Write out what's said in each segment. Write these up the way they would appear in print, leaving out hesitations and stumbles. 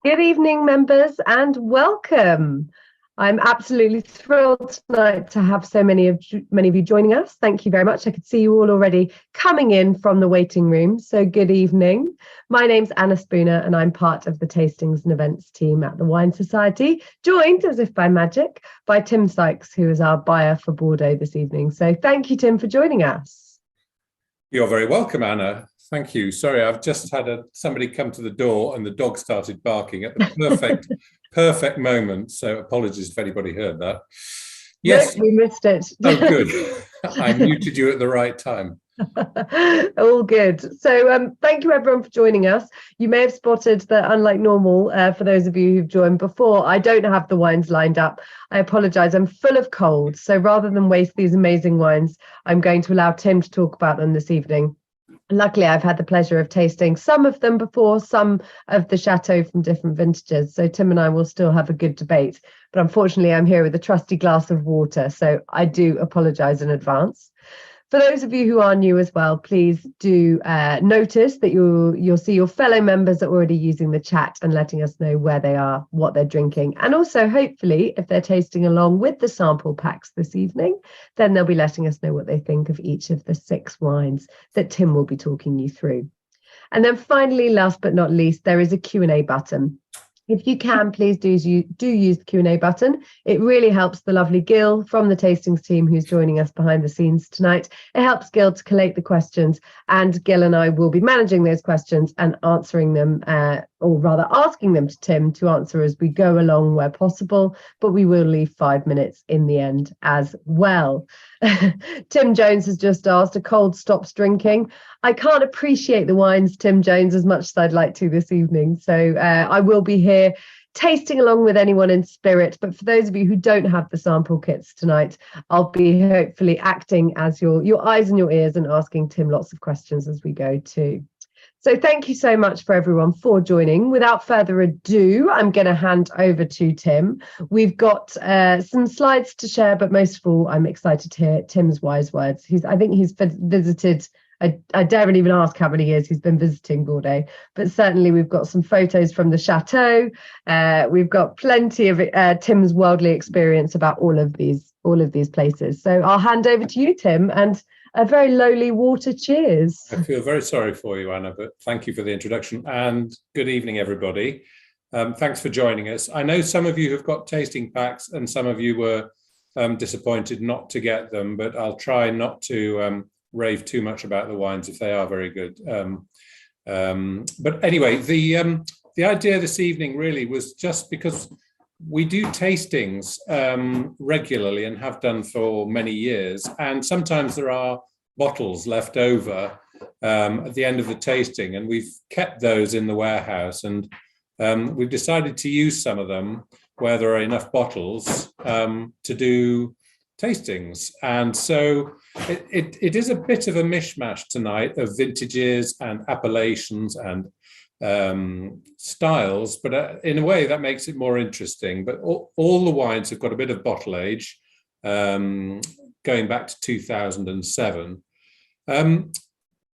Good evening, members, and welcome. I'm absolutely thrilled tonight to have so many of you joining us. Thank you very much. I could see you all already coming in from the waiting room. So good evening. My name's Anna Spooner, and I'm part of the tastings and events team at the Wine Society, joined, as if by magic, by Tim Sykes, who is our buyer for Bordeaux this evening. So thank you, Tim, for joining us. You're very welcome, Anna. Thank you. Sorry, I've just had somebody come to the door and the dog started barking at the perfect moment. So apologies if anybody heard that. Yes, no, we missed it. Oh, good. I muted you at the right time. All good. So thank you everyone for joining us. You may have spotted that, unlike normal, for those of you who've joined before, I don't have the wines lined up. I apologize. I'm full of cold. So rather than waste these amazing wines, I'm going to allow Tim to talk about them this evening. Luckily, I've had the pleasure of tasting some of them before, some of the chateau from different vintages. So Tim and I will still have a good debate. But unfortunately, I'm here with a trusty glass of water. So I do apologize in advance. For those of you who are new as well, please do notice that you'll see your fellow members are already using the chat and letting us know where they are, what they're drinking. And also, hopefully, if they're tasting along with the sample packs this evening, then they'll be letting us know what they think of each of the 6 wines that Tim will be talking you through. And then finally, last but not least, there is a Q&A button. If you can, please do use the Q&A button. It really helps the lovely Gil from the tastings team who's joining us behind the scenes tonight. It helps Gil to collate the questions, and Gil and I will be managing those questions and answering them, or rather asking them to Tim to answer as we go along where possible, but we will leave 5 minutes in the end as well. Tim Jones has just asked, a cold stops drinking. I can't appreciate the wines, Tim Jones, as much as I'd like to this evening. So I will be here tasting along with anyone in spirit. But for those of you who don't have the sample kits tonight, I'll be hopefully acting as your eyes and your ears and asking Tim lots of questions as we go too. So thank you so much for everyone for joining. Without further ado, I'm going to hand over to Tim. We've got some slides to share, but most of all, I'm excited to hear Tim's wise words. I think he's visited, I daren't even ask how many years he's been visiting Bordeaux, but certainly we've got some photos from the chateau. We've got plenty of Tim's worldly experience about all of these places. So I'll hand over to you, Tim, and a very lowly water cheers. I feel very sorry for you, Anna, but thank you for the introduction and good evening, everybody. Thanks for joining us. I know some of you have got tasting packs and some of you were disappointed not to get them, but I'll try not to rave too much about the wines if they are very good. But anyway, the idea this evening really was just because we do tastings regularly and have done for many years, and sometimes there are bottles left over at the end of the tasting, and we've kept those in the warehouse, and we've decided to use some of them where there are enough bottles to do tastings. And so it is a bit of a mishmash tonight of vintages and appellations and styles, but in a way that makes it more interesting. But all the wines have got a bit of bottle age, going back to 2007.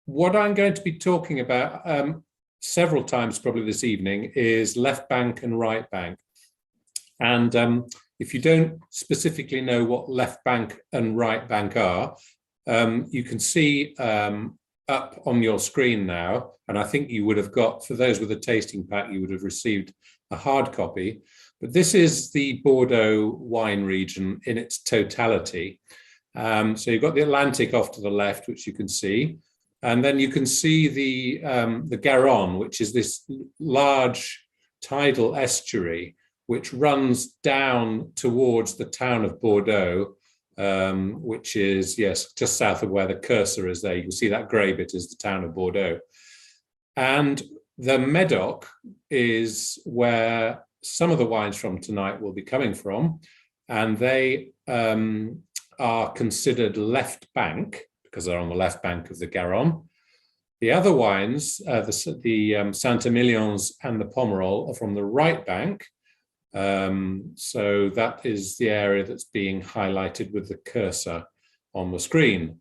What I'm going to be talking about several times probably this evening is left bank and right bank. And if you don't specifically know what left bank and right bank are, you can see up on your screen now, and I think you would have got, for those with a tasting pack, you would have received a hard copy, but this is the Bordeaux wine region in its totality. So you've got the Atlantic off to the left, which you can see, and then you can see the Garonne, which is this large tidal estuary, which runs down towards the town of Bordeaux, which is, yes, just south of where the cursor is there. You can see that grey bit is the town of Bordeaux. And the Medoc is where some of the wines from tonight will be coming from, and they are considered left bank because they're on the left bank of the Garonne. The other wines, the St Emilions and the Pomerol, are from the right bank. So that is the area that's being highlighted with the cursor on the screen.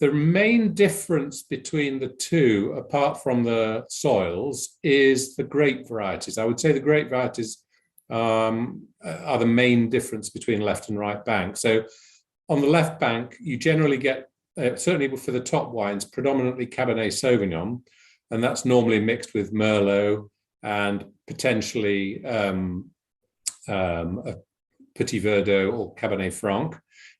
the main difference between the two, apart from the soils, is the grape varieties. I would say the grape varieties are the main difference between left and right bank. So on the left bank, you generally get, certainly for the top wines, predominantly Cabernet Sauvignon, and that's normally mixed with Merlot and potentially a Petit Verdot or Cabernet Franc,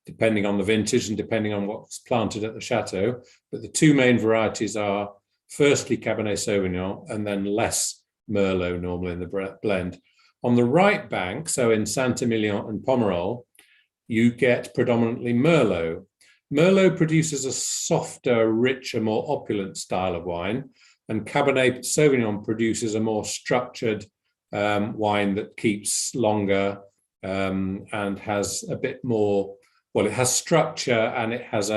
depending on the vintage and depending on what's planted at the chateau. But the two main varieties are firstly Cabernet Sauvignon and then less Merlot normally in the blend. On the right bank, so in St Emilion and Pomerol, you get predominantly Merlot. Merlot produces a softer, richer, more opulent style of wine, and Cabernet Sauvignon produces a more structured wine that keeps longer and has a bit more, well, it has structure and it has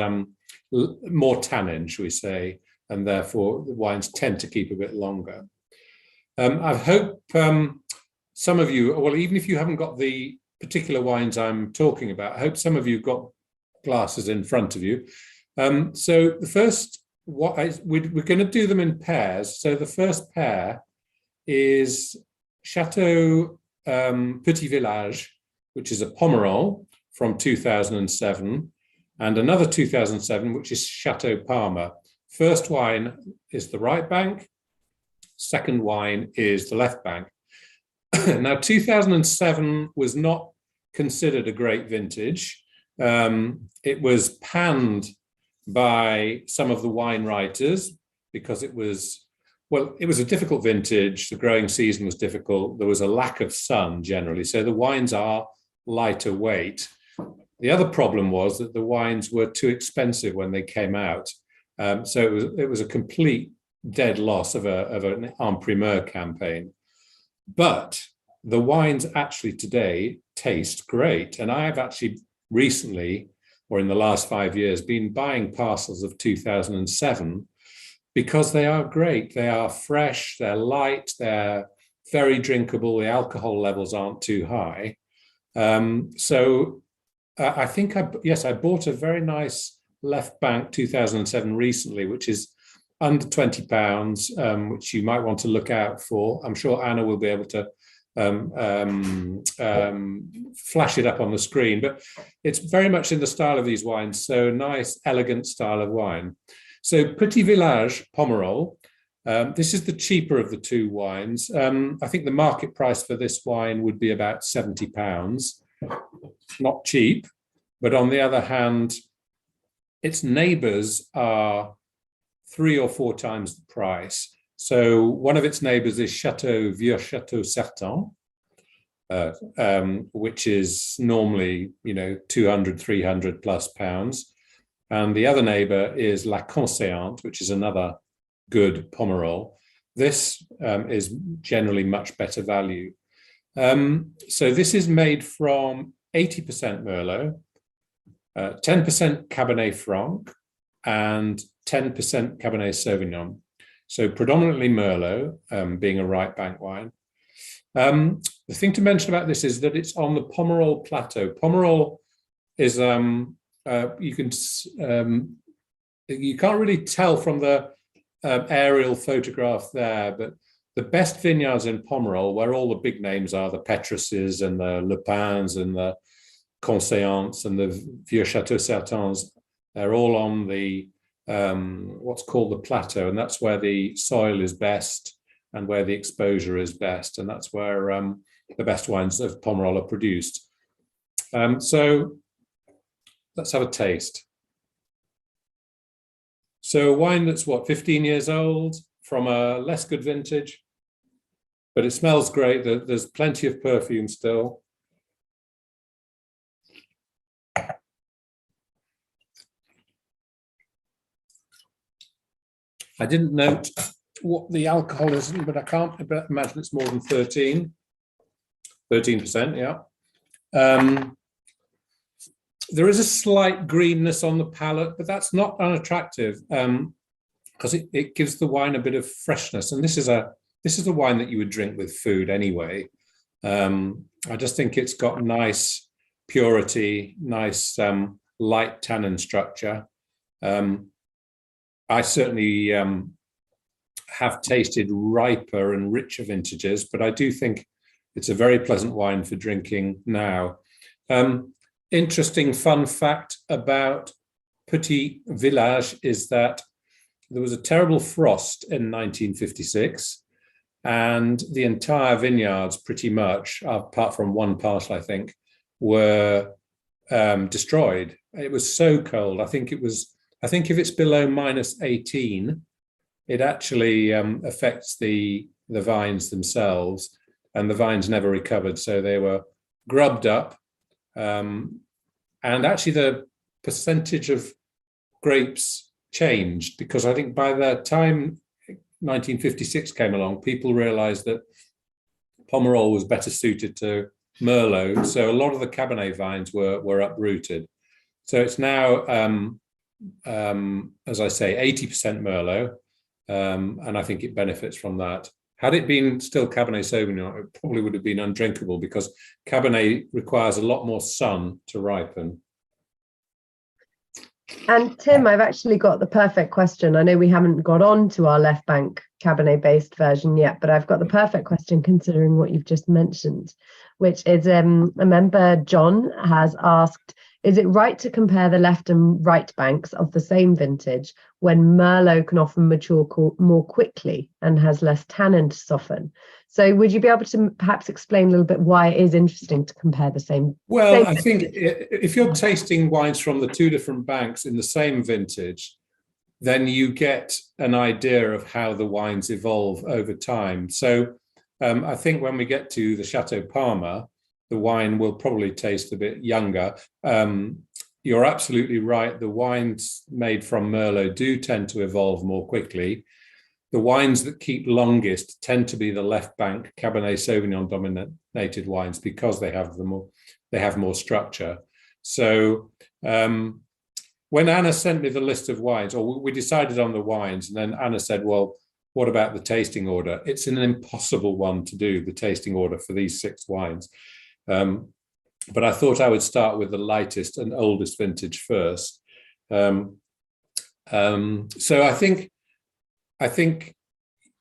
more tannin, shall we say, and therefore the wines tend to keep a bit longer. I hope some of you, well, even if you haven't got the particular wines I'm talking about, I hope some of you got glasses in front of you. So the first, we're going to do them in pairs. So the first pair is Château Petit-Village, which is a Pomerol from 2007, and another 2007, which is Château Palmer. First wine is the right bank, second wine is the left bank. Now, 2007 was not considered a great vintage. It was panned by some of the wine writers because it was, well, it was a difficult vintage. The growing season was difficult. There was a lack of sun generally. So the wines are lighter weight. The other problem was that the wines were too expensive when they came out. So it was a complete dead loss of an en primeur campaign. But the wines actually today taste great. And I have actually recently, or in the last 5 years, been buying parcels of 2007 because they are great. They are fresh, they're light, they're very drinkable. The alcohol levels aren't too high. So I think, I bought a very nice left bank 2007 recently, which is under £20, which you might want to look out for. I'm sure Anna will be able to flash it up on the screen, but it's very much in the style of these wines. So nice, elegant style of wine. So Petit Village Pomerol, this is the cheaper of the two wines. I think the market price for this wine would be about £70. Not cheap, but on the other hand, its neighbours are 3 or 4 times the price. So one of its neighbours is Château Vieux Château Certain, which is normally, 200, 300 plus pounds. And the other neighbour is La Conseillante, which is another good Pomerol. This is generally much better value. So this is made from 80% Merlot, 10% Cabernet Franc, and 10% Cabernet Sauvignon. So predominantly Merlot, being a right bank wine. The thing to mention about this is that it's on the Pomerol Plateau. Pomerol is, you can't really tell from the aerial photograph there, but the best vineyards in Pomerol, where all the big names are, the Petruses and the Le Pins and the Conseillantes and the Vieux Château Certains, they're all on the what's called the plateau, and that's where the soil is best and where the exposure is best, and that's where the best wines of Pomerol are produced. So let's have a taste. So a wine that's 15 years old from a less good vintage, but it smells great. There's plenty of perfume still. I didn't note what the alcohol is, but I can't imagine it's more than 13%, yeah. There is a slight greenness on the palate, but that's not unattractive because it gives the wine a bit of freshness. And this is a wine that you would drink with food anyway. I just think it's got nice purity, nice light tannin structure. I certainly have tasted riper and richer vintages, but I do think it's a very pleasant wine for drinking now. Interesting fun fact about Petit-Village is that there was a terrible frost in 1956, and the entire vineyards, pretty much, apart from one parcel, I think, were destroyed. It was so cold. I think if it's below -18, it actually affects the vines themselves, and the vines never recovered. So they were grubbed up. And actually the percentage of grapes changed, because I think by the time 1956 came along, people realized that Pomerol was better suited to Merlot. So a lot of the Cabernet vines were uprooted. So it's now, as I say, 80% Merlot. And I think it benefits from that. Had it been still Cabernet Sauvignon, it probably would have been undrinkable, because Cabernet requires a lot more sun to ripen. And Tim, I've actually got the perfect question. I know we haven't got on to our left bank Cabernet-based version yet, but I've got the perfect question considering what you've just mentioned, which is a member, John, has asked, is it right to compare the left and right banks of the same vintage when Merlot can often mature more quickly and has less tannin to soften? So would you be able to perhaps explain a little bit why it is interesting to compare the same? Well, I think if you're tasting wines from the two different banks in the same vintage, then you get an idea of how the wines evolve over time. So I think when we get to the Château Palmer, the wine will probably taste a bit younger. You're absolutely right. The wines made from Merlot do tend to evolve more quickly. The wines that keep longest tend to be the left bank Cabernet Sauvignon dominated wines, because they have more structure. So when Anna sent me the list of wines, or we decided on the wines, and then Anna said, well, what about the tasting order? It's an impossible one to do, the tasting order for these 6 wines. But I thought I would start with the lightest and oldest vintage first. So I think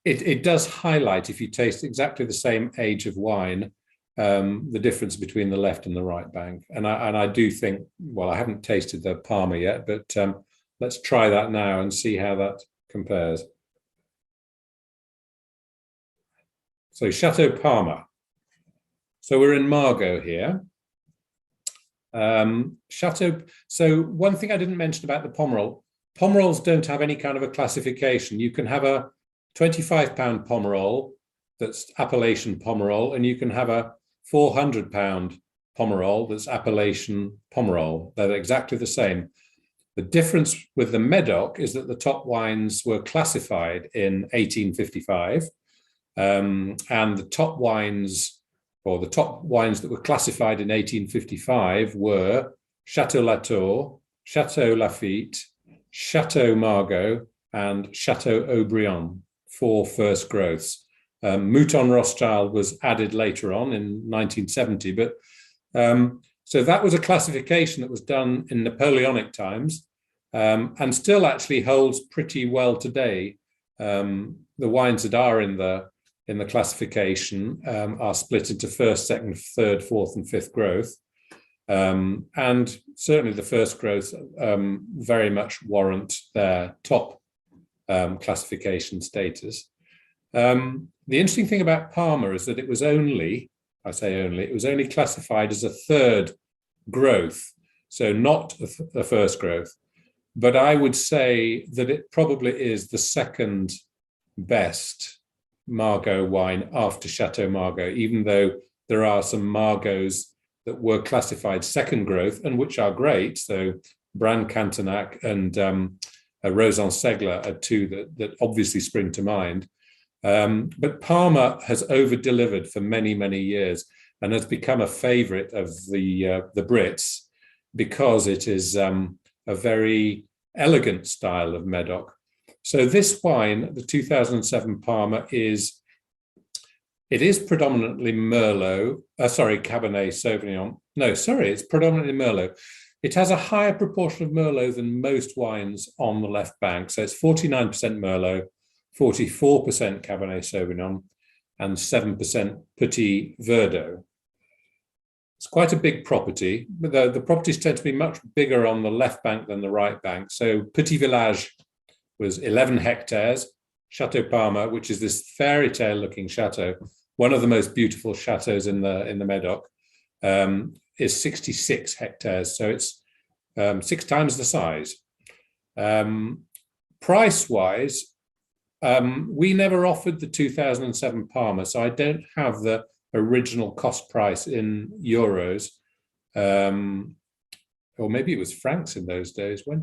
it does highlight, if you taste exactly the same age of wine, the difference between the left and the right bank. And I do think, well, I haven't tasted the Palmer yet, but let's try that now and see how that compares. So Château Palmer. So we're in Margaux here. So one thing I didn't mention about the Pomerol, Pomerols don't have any kind of a classification. You can have a 25-pound Pomerol that's appellation Pomerol, and you can have a 400-pound Pomerol that's appellation Pomerol. They're exactly the same. The difference with the Medoc is that the top wines were classified in 1855, and the top wines, or the top wines that were classified in 1855 were Château Latour, Château Lafite, Château Margaux, and Château Haut-Brion, 4 first growths. Mouton Rothschild was added later on in 1970, but so that was a classification that was done in Napoleonic times, and still actually holds pretty well today. The wines that are in the classification are split into first, second, third, fourth, and fifth growth. And certainly the first growth very much warrant their top classification status. The interesting thing about Palmer is that it was only, I say only, it was only classified as a third growth, so not a first growth. But I would say that it probably is the second best Margaux wine after Château Margaux, even though there are some Margaux that were classified second growth and which are great. So Brand Cantenac and Rosan Segler are 2 that obviously spring to mind. But Palmer has over-delivered for many, many years and has become a favorite of the Brits, because it is a very elegant style of Medoc. So this wine, the 2007 Palmer, it is predominantly Merlot, Cabernet Sauvignon. No, sorry, it's predominantly Merlot. it has a higher proportion of Merlot than most wines on the left bank. So it's 49% Merlot, 44% Cabernet Sauvignon, and 7% Petit Verdot. It's quite a big property, but the properties tend to be much bigger on the left bank than the right bank. So Petit-Village was 11 hectares. Château Palmer, which is this fairy tale looking chateau, one of the most beautiful chateaus in the Medoc, is 66 hectares. So it's 6 times the size. Price-wise, we never offered the 2007 Palmer, so I don't have the original cost price in euros, or maybe it was francs in those days. I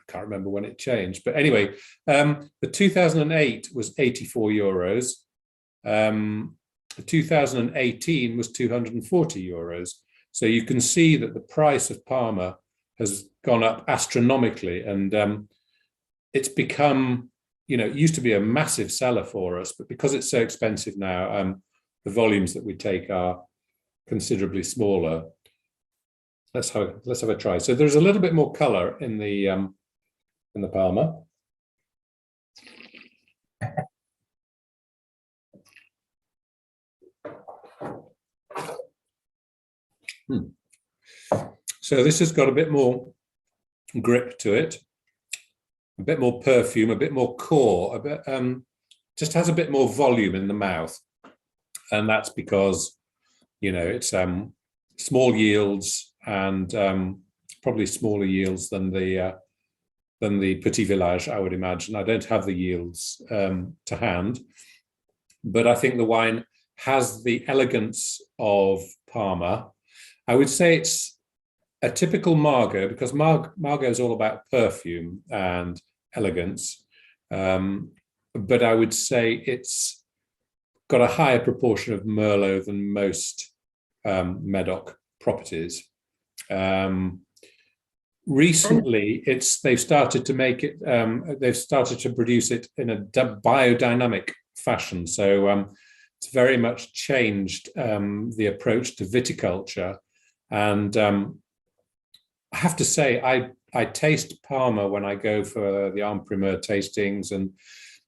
can't remember when it changed, but anyway, the 2008 was 84 euros. The 2018 was 240 euros. So you can see that the price of Palmer has gone up astronomically, and it's become, it used to be a massive seller for us, but because it's so expensive now, the volumes that we take are considerably smaller. Let's have a try. So there's a little bit more color in the Palmer. So this has got a bit more grip to it, a bit more perfume, a bit more core, a bit just has a bit more volume in the mouth, and that's because it's small yields and probably smaller yields than the Petit Village, I would imagine. I don't have the yields to hand, but I think the wine has the elegance of Palmer. I would say it's a typical Margaux, because Margaux is all about perfume and elegance. But I would say it's got a higher proportion of Merlot than most Medoc properties. Recently, they've started to make it. They've started to produce it in a biodynamic fashion. So it's very much changed the approach to viticulture. And I have to say, I taste Palmer when I go for the en primeur tastings and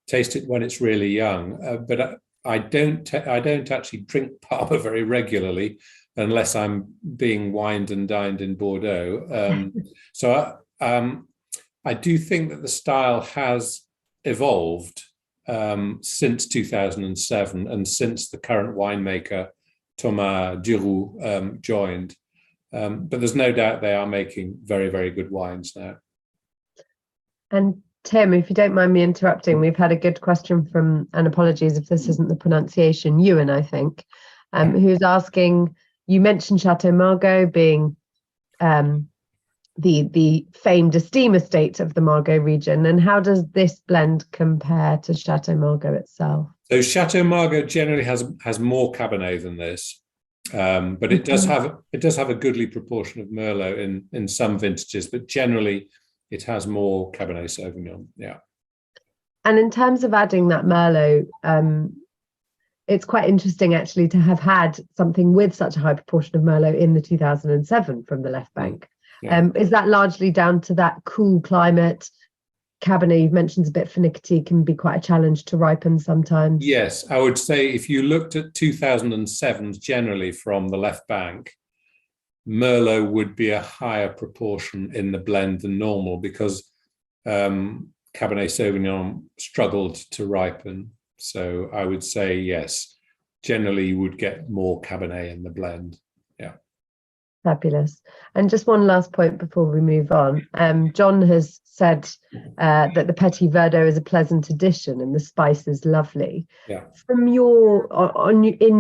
taste it when it's really young. But I don't actually drink Palmer very regularly unless I'm being wined and dined in Bordeaux. So I do think that the style has evolved since 2007 and since the current winemaker Thomas Duroux joined. But there's no doubt they are making very, very good wines now. And Tim, if you don't mind me interrupting, we've had a good question from, and apologies if this isn't the pronunciation, Ewan, I think, who's asking, you mentioned Château Margaux being the famed Esteem estate of the Margaux region, and how does this blend compare to Château Margaux itself? So Château Margaux generally has more Cabernet than this, but it does have a goodly proportion of Merlot in some vintages, but generally it has more Cabernet Sauvignon. Yeah. And in terms of adding that Merlot, it's quite interesting actually to have had something with such a high proportion of Merlot in the 2007 from the left bank. Yeah. Is that largely down to that cool climate? Cabernet, you've mentioned, a bit finicky, can be quite a challenge to ripen sometimes. Yes, I would say if you looked at 2007s generally from the left bank, Merlot would be a higher proportion in the blend than normal because Cabernet Sauvignon struggled to ripen. So I would say, yes, generally you would get more Cabernet in the blend. Yeah. Fabulous. And just one last point before we move on. John has said that the Petit Verdot is a pleasant addition and the spice is lovely. Yeah. From in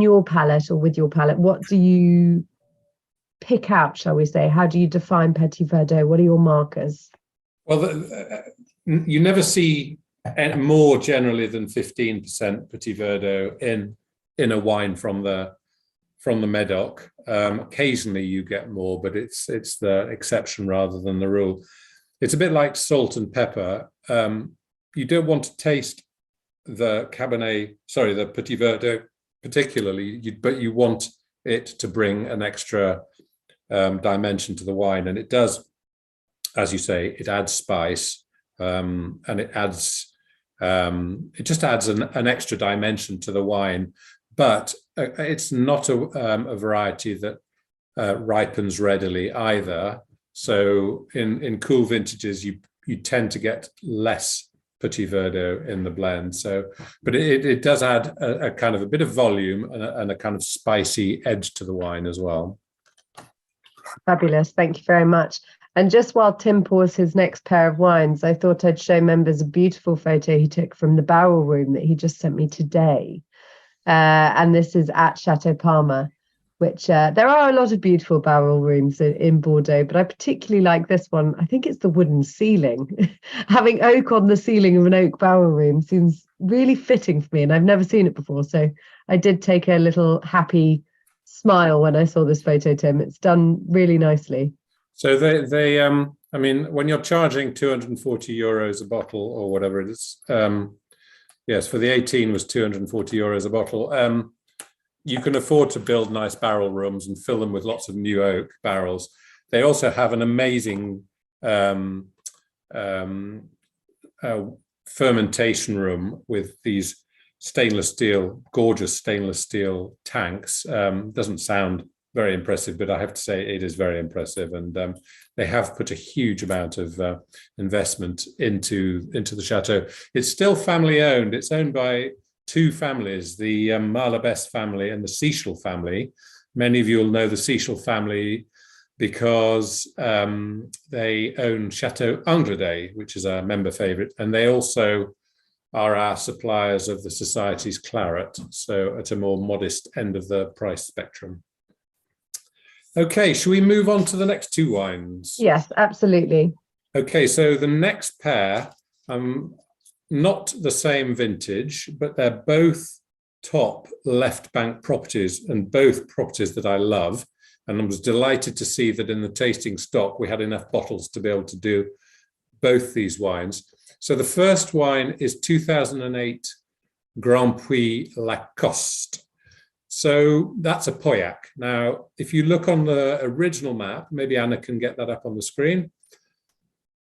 your palate or with your palate, what do you pick out, shall we say? How do you define Petit Verdot? What are your markers? Well, you never see more generally than 15% Petit Verdot in a wine from the Medoc. Occasionally you get more, but it's the exception rather than the rule. It's a bit like salt and pepper. You don't want to taste the Petit Verdot particularly, but you want it to bring an extra dimension to the wine, and it does as you say, it adds spice, and it just adds an extra dimension to the wine. But it's not a variety that ripens readily either. So in cool vintages, you tend to get less Petit Verdot in the blend. So, but it does add a kind of a bit of volume and a kind of spicy edge to the wine as well. Fabulous. Thank you very much. And just while Tim pours his next pair of wines, I thought I'd show members a beautiful photo he took from the barrel room that he just sent me today. And this is at Château Palmer, which there are a lot of beautiful barrel rooms in Bordeaux, but I particularly like this one. I think it's the wooden ceiling. Having oak on the ceiling of an oak barrel room seems really fitting for me, and I've never seen it before. So I did take a little happy smile when I saw this photo, Tim. It's done really nicely. So they I mean, when you're charging 240 euros a bottle or whatever it is, yes, for the 18 was 240 euros a bottle. You can afford to build nice barrel rooms and fill them with lots of new oak barrels. They also have an amazing fermentation room with these gorgeous stainless steel tanks. Doesn't sound very impressive, but I have to say it is very impressive. And they have put a huge amount of investment into the chateau. It's still family owned. It's owned by two families, the Malabès family and the Seychelles family. Many of you will know the Seychelles family because they own Château Angleday, which is our member favourite, and they also are our suppliers of the Society's claret, so at a more modest end of the price spectrum. Okay, shall we move on to the next two wines? Yes, absolutely. Okay, so the next pair, not the same vintage, but they're both top left bank properties, and both properties that I love. And I was delighted to see that in the tasting stock, we had enough bottles to be able to do both these wines. So the first wine is 2008 Grand Puy-Lacoste. So that's a Pauillac. Now, if you look on the original map, maybe Anna can get that up on the screen.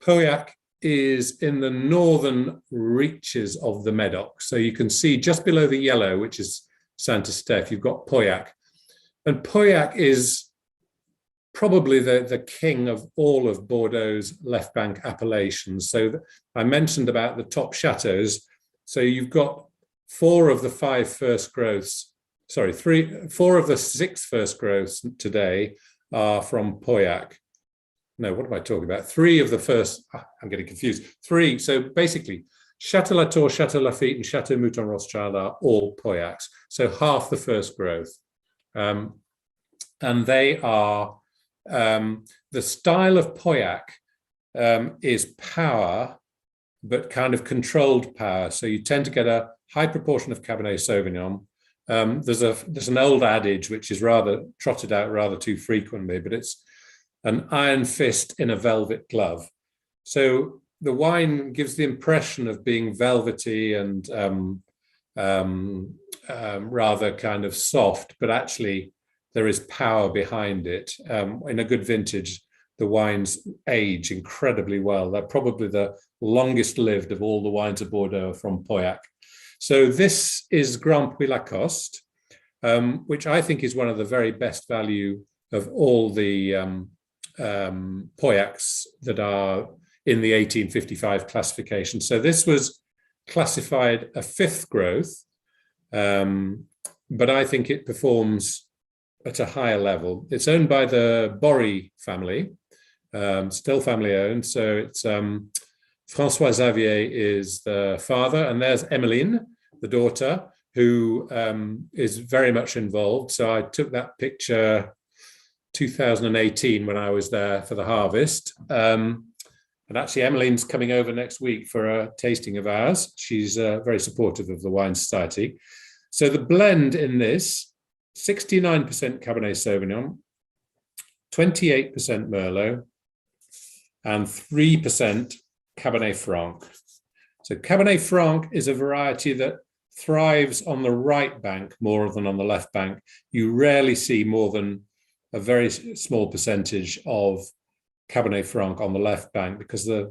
Pauillac is in the northern reaches of the Medoc. So you can see just below the yellow, which is Saint-Estèphe, you've got Pauillac. And Pauillac is probably the king of all of Bordeaux's left bank appellations. So I mentioned about the top chateaux. So you've got four of the six first growths today are from Pauillac. No, what am I talking about? Three of the first, I'm getting confused. Three, so basically, Château Latour, Château Lafite, and Château Mouton Rothschild are all Pauillacs. So half the first growth. And they are, the style of Pauillac is power, but kind of controlled power. So you tend to get a high proportion of Cabernet Sauvignon. There's an old adage which is rather trotted out rather too frequently, but it's an iron fist in a velvet glove. So the wine gives the impression of being velvety and rather kind of soft, but actually there is power behind it. In a good vintage, the wines age incredibly well. They're probably the longest lived of all the wines of Bordeaux from Pauillac. So this is Grand Puy-Lacoste, which I think is one of the very best value of all the Pauillacs that are in the 1855 classification. So this was classified a fifth growth, but I think it performs at a higher level. It's owned by the Bory family, still family owned. So it's François Xavier is the father, and there's Emmeline, the daughter, who is very much involved. So I took that picture 2018 when I was there for the harvest. And actually, Emmeline's coming over next week for a tasting of ours. She's very supportive of the Wine Society. So the blend in this, 69% Cabernet Sauvignon, 28% Merlot, and 3% Cabernet Franc. So Cabernet Franc is a variety that thrives on the right bank more than on the left bank. You rarely see more than a very small percentage of Cabernet Franc on the left bank because it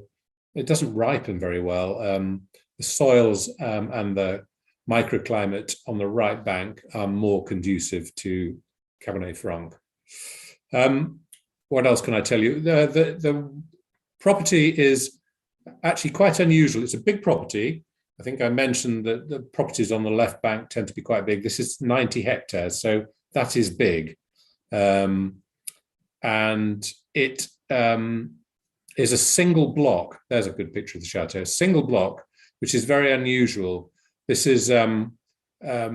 doesn't ripen very well. The soils and the microclimate on the right bank are more conducive to Cabernet Franc. What else can I tell you? The property is actually quite unusual. It's a big property. I think I mentioned that the properties on the left bank tend to be quite big. This is 90 hectares, so that is big. And it is a single block. There's a good picture of the chateau. A single block, which is very unusual. This is, a lot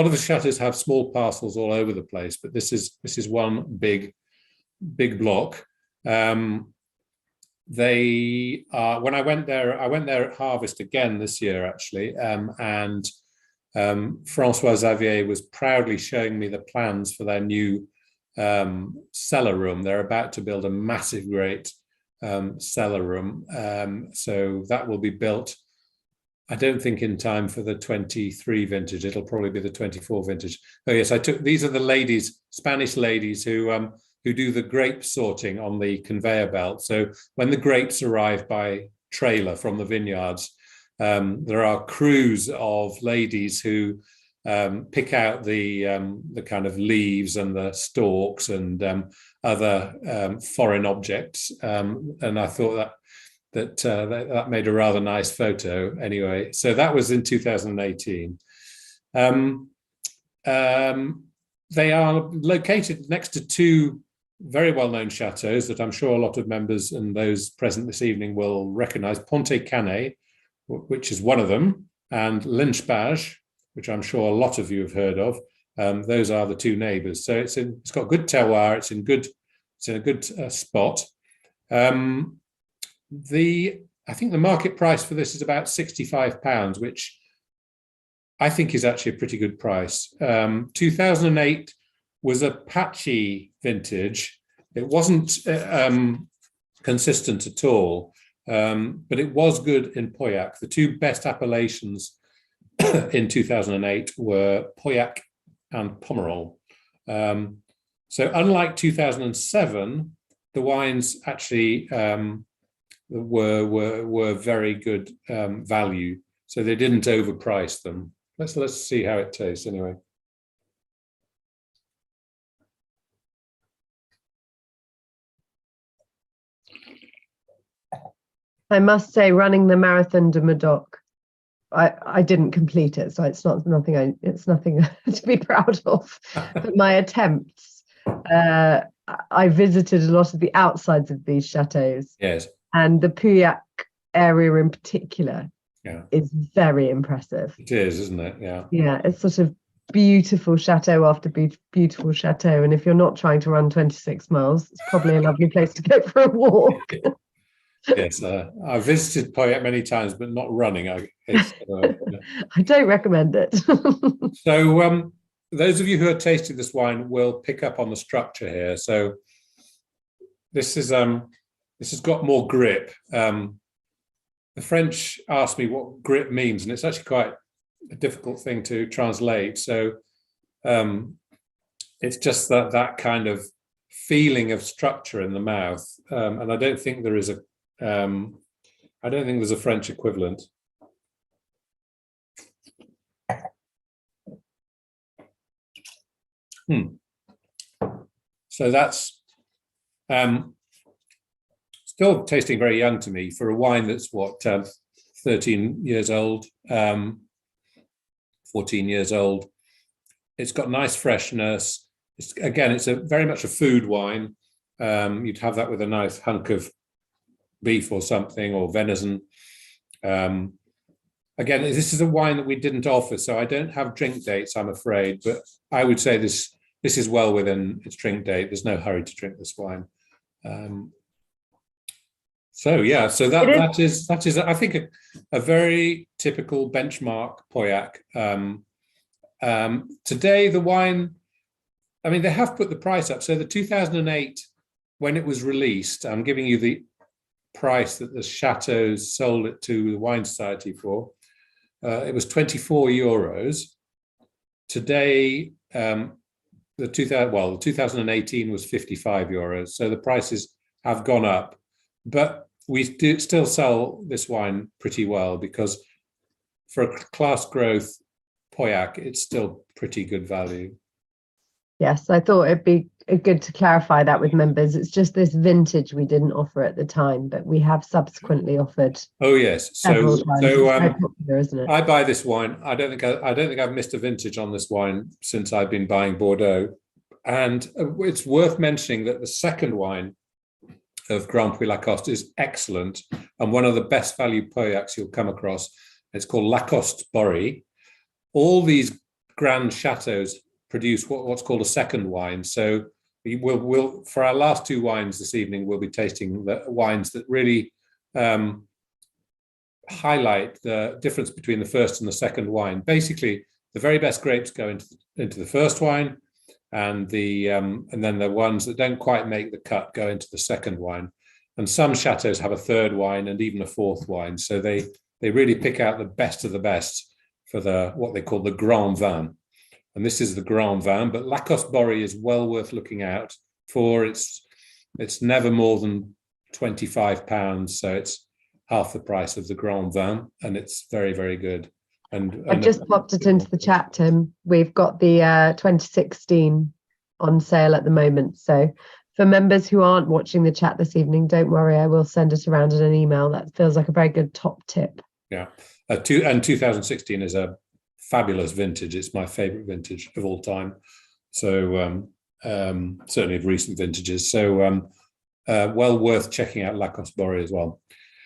of the chateaus have small parcels all over the place, but this is one big block. They are, when I went there at harvest again this year, actually, and Francois Xavier was proudly showing me the plans for their new cellar room. They're about to build a massive, great cellar room. So that will be built, I don't think in time for the 23 vintage. It'll probably be the 24 vintage. Oh yes, these are the ladies, Spanish ladies who do the grape sorting on the conveyor belt. So when the grapes arrive by trailer from the vineyards, there are crews of ladies who pick out the kind of leaves and the stalks and other foreign objects. And I thought that made a rather nice photo anyway. So that was in 2018. They are located next to two very well-known chateaux that I'm sure a lot of members and those present this evening will recognize. Pontet-Canet, which is one of them, and Lynchbage, which I'm sure a lot of you have heard of. Those are the two neighbours. So it's got good terroir. It's in a good spot. I think the market price for this is about £65, which I think is actually a pretty good price. 2008 was a patchy vintage. It wasn't consistent at all, but it was good in Pauillac. The two best appellations in 2008 were Pauillac and Pomerol. So unlike 2007, the wines actually were very good value. So they didn't overprice them. Let's see how it tastes anyway. I must say, running the Marathon de Medoc, I didn't complete it, so it's nothing to be proud of. But my attempts, I visited a lot of the outsides of these chateaux. Yes. And the Pauillac area in particular is very impressive. It is, isn't it? Yeah. Yeah, it's sort of beautiful chateau after beautiful chateau. And if you're not trying to run 26 miles, it's probably a lovely place to go for a walk. Yes, I've visited Pauillac many times, but not running. I don't recommend it. So those of you who are tasting this wine will pick up on the structure here. So this has got more grip. The French asked me what grip means, and it's actually quite a difficult thing to translate. So it's just that kind of feeling of structure in the mouth, and I don't think there is there's a French equivalent. So that's still tasting very young to me for a wine that's 13 years old, 14 years old. It's got nice freshness. It's very much a food wine. You'd have that with a nice hunk of beef or something, or venison. Again, this is a wine that we didn't offer, so I don't have drink dates, I'm afraid, but I would say this is well within its drink date. There's no hurry to drink this wine. So that is I think a very typical benchmark Pauillac. Today the wine, I mean, they have put the price up. So the 2008, when it was released, I'm giving you the price that the chateaux sold it to the Wine Society for. It was €24. Today, the 2018 was €55. So the price is have gone up, but we do still sell this wine pretty well because for a class growth Pauillac, it's still pretty good value. Yes, I thought it'd be good to clarify that with members. It's just this vintage we didn't offer at the time, but we have subsequently offered. Oh yes, several times. It's very popular, isn't it? I buy this wine. I don't think I've missed a vintage on this wine since I've been buying Bordeaux, and it's worth mentioning that the second wine of Grand Puy-Lacoste is excellent and one of the best value Pauillacs you'll come across. It's called Lacoste Bory. All these grand chateaus produce what's called a second wine. So we'll for our last two wines this evening, we'll be tasting the wines that really highlight the difference between the first and the second wine. Basically, the very best grapes go into the first wine, and then the ones that don't quite make the cut go into the second wine. And some chateaus have a third wine and even a fourth wine. So they really pick out the best of the best for what they call the Grand Vin. And this is the Grand Vin, but Lacoste Bory is well worth looking out for. It's never more than £25, so it's half the price of the Grand Vin, and it's very, very good. And I've just popped it into the chat, Tim. We've got the 2016 on sale at the moment. So for members who aren't watching the chat this evening, don't worry, I will send it around in an email. That feels like a very good top tip. Yeah, and 2016 is a fabulous vintage. It's my favorite vintage of all time. So certainly of recent vintages. So well worth checking out Lacoste Bory as well.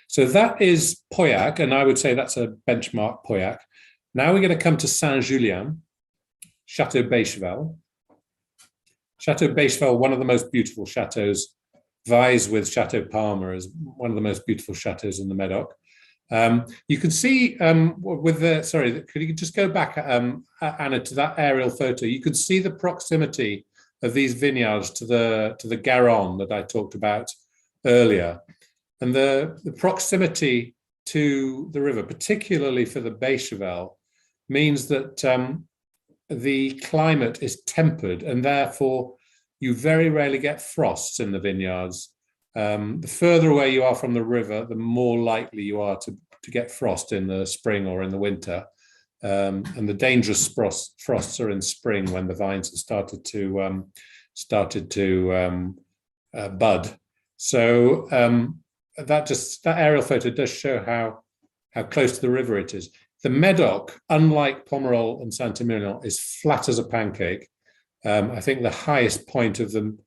So that is Pauillac, and I would say that's a benchmark Pauillac. Now we're going to come to St Emilion, Château Beychevelle. Château Beychevelle, one of the most beautiful chateaus, vies with Château Palmer as one of the most beautiful chateaus in the Médoc. You can see could you just go back, Anna, to that aerial photo? You can see the proximity of these vineyards to the Garonne that I talked about earlier. And the proximity to the river, particularly for the Beychevelle, means that the climate is tempered, and therefore you very rarely get frosts in the vineyards. The further away you are from the river, the more likely you are to get frost in the spring or in the winter. And the dangerous frosts are in spring when the vines have started to bud. So that aerial photo does show how close to the river it is. The Médoc, unlike Pomerol and St Emilion, is flat as a pancake. I think the highest point of the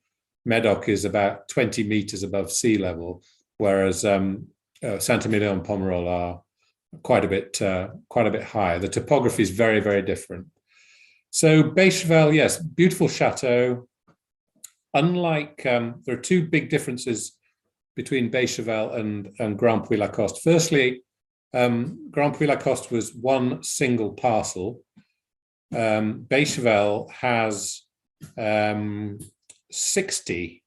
Médoc is about 20 meters above sea level, whereas St Emilion and Pomerol are quite a bit higher. The topography is very, very different. So Beychevelle, yes, beautiful chateau. Unlike there are two big differences between Beychevelle and Grand Puy-Lacoste. Firstly, Grand Puy-Lacoste was one single parcel. Beychevelle has 60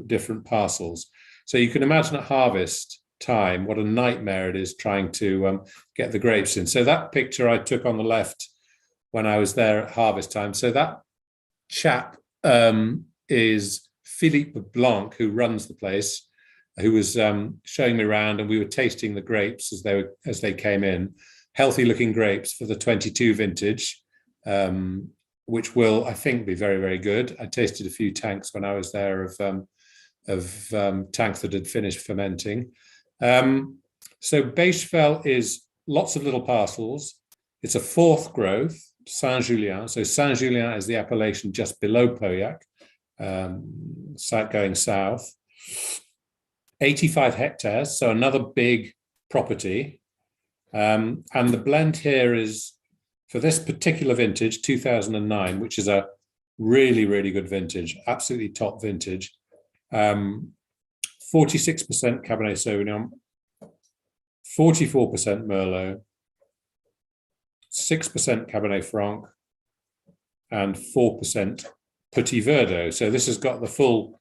different parcels. So you can imagine at harvest time what a nightmare it is trying to get the grapes in. So that picture I took on the left when I was there at harvest time. So that chap is Philippe Blanc, who runs the place, who was showing me around, and we were tasting the grapes as they came in. Healthy looking grapes for the 22 vintage, which will, I think, be very, very good. I tasted a few tanks when I was there of tanks that had finished fermenting. So Beychevelle is lots of little parcels. It's a fourth growth, Saint Julien. So Saint Julien is the appellation just below Pauillac, going south. 85 hectares, so another big property. And the blend here is, for this particular vintage, 2009, which is a really, really good vintage, absolutely top vintage. 46% Cabernet Sauvignon, 44% Merlot, 6% Cabernet Franc, and 4% Petit Verdot. So this has got the full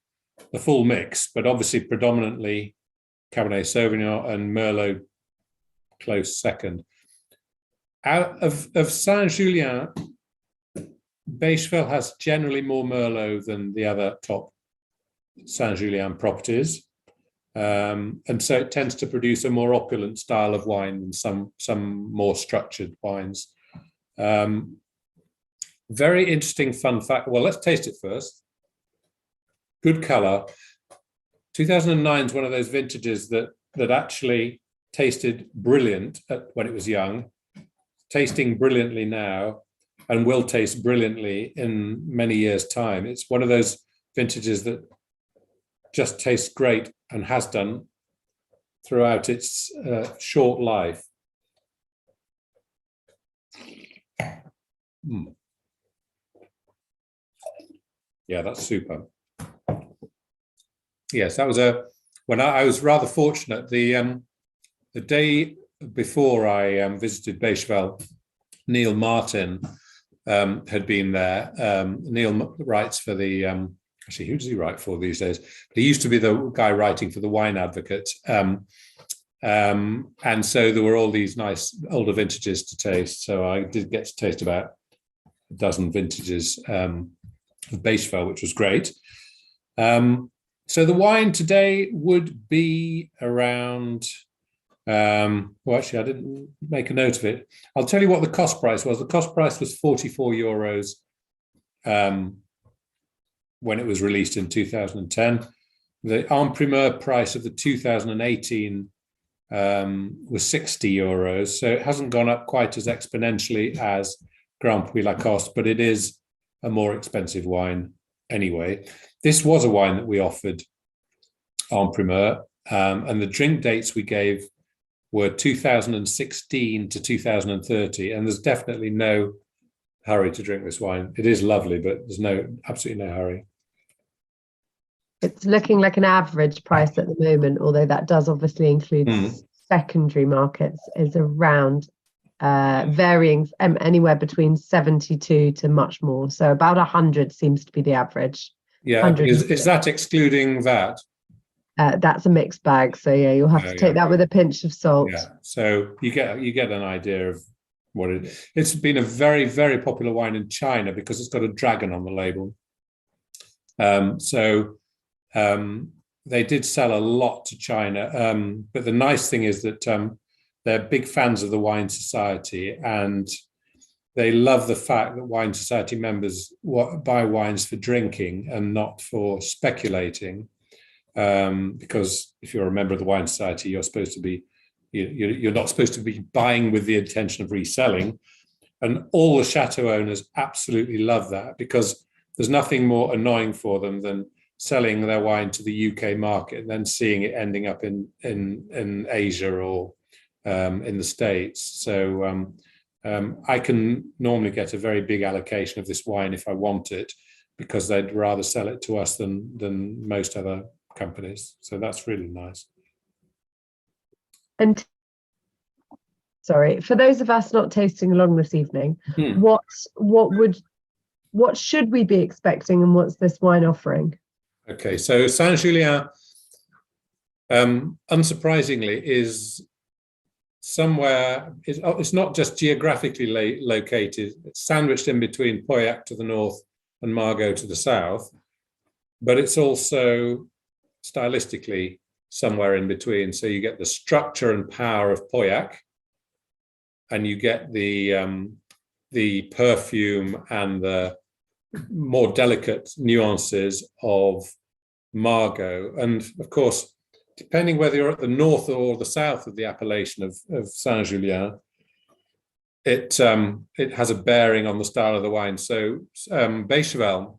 mix, but obviously predominantly Cabernet Sauvignon and Merlot close second. Out of Saint Julien, Beychevelle has generally more Merlot than the other top Saint Julien properties. And so it tends to produce a more opulent style of wine than some more structured wines. Very interesting fun fact. Well, let's taste it first. Good color. 2009 is one of those vintages that actually tasted brilliant when it was young, tasting brilliantly now, and will taste brilliantly in many years' time. It's one of those vintages that just tastes great and has done throughout its short life. Yeah, that's super. Yes, that was when I was rather fortunate. The day before I visited Beychevelle, Neil Martin had been there. Neil writes for the actually, who does he write for these days? But he used to be the guy writing for the Wine Advocate. And so there were all these nice older vintages to taste. So I did get to taste about a dozen vintages of Beychevelle, which was great. So the wine today would be around, well, actually, I didn't make a note of it. I'll tell you what the cost price was. The cost price was 44 euros when it was released in 2010. The en primeur price of the 2018 was 60 euros. So it hasn't gone up quite as exponentially as Grand Puy-Lacoste, but it is a more expensive wine anyway. This was a wine that we offered en primeur, and the drink dates we gave were 2016 to 2030, and there's definitely no hurry to drink this wine. It is lovely, but there's absolutely no hurry. It's looking like an average price at the moment, although that does obviously include secondary markets, is around varying anywhere between 72 to much more. So about 100 seems to be the average. Yeah, is that excluding VAT? That's a mixed bag. So yeah, you'll have to take that with a pinch of salt. Yeah, so you get an idea of what it is. It's been a very, very popular wine in China because it's got a dragon on the label. They did sell a lot to China, but the nice thing is that they're big fans of the Wine Society, and they love the fact that Wine Society members buy wines for drinking and not for speculating. Because if you're a member of the Wine Society, you're supposed to be, you're not supposed to be buying with the intention of reselling. And all the chateau owners absolutely love that, because there's nothing more annoying for them than selling their wine to the UK market and then seeing it ending up in Asia or in the States. So I can normally get a very big allocation of this wine if I want it, because they'd rather sell it to us than most other companies. So that's really nice. And sorry, for those of us not tasting along this evening, what should we be expecting, and what's this wine offering? Okay, so Saint Julien, unsurprisingly, is somewhere, it's not just geographically located, it's sandwiched in between Pauillac to the north and Margaux to the south, but it's also stylistically somewhere in between. So you get the structure and power of Pauillac, and you get the perfume and the more delicate nuances of Margaux. And of course, depending whether you're at the north or the south of the appellation of Saint Julien, it has a bearing on the style of the wine. So Beychevelle